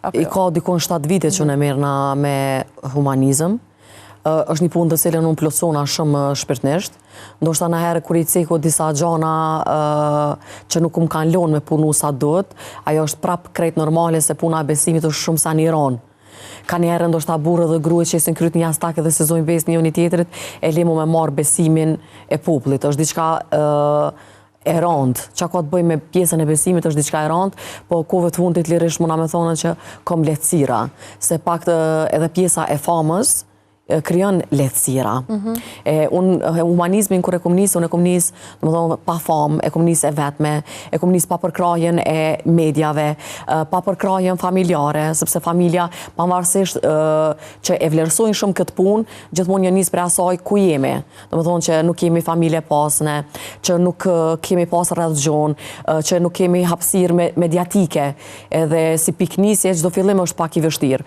I ka dikon 7 vite që në merrna me humanizëm. Është një punë të cilën unë plotësona shumë shpirtnisht. Ndoshta në herë kur I ceku disa gjana që nuk më kanë lënë me punu sa duhet, ajo është prap krejt normale se puna e besimit është shumë sa në Iran. Ka njerë ndoshta burrë dhe grua që esin kryt një jastak edhe se zojnë besë njëri tjetrit, e lemu me marë besimin e popullit. Është diçka e rëndë. Qa ka të bëj me pjesën e besimit është diçka e rëndë, po kohëve të fundit lirisht muna me thonë që kom lehtësira, se pak edhe pjesa e famës krijon lehtësira. Humanizmin kur e kom nisë, unë e kom nisë, domethënë pa famë, e kom nisë e vetme, e kom nisë pa përkrahjen e medjave, pa përkrahjen familjare, sepse familja pavarësisht që e vlerësojnë shumë këtë punë, gjithmonë një nisë për asaj ku jemi. Domethënë që nuk kemi familje pasne, që nuk kemi pas religion, që nuk kemi hapësirë mediatike, edhe si piknisje çdo fillim është pak I vështirë.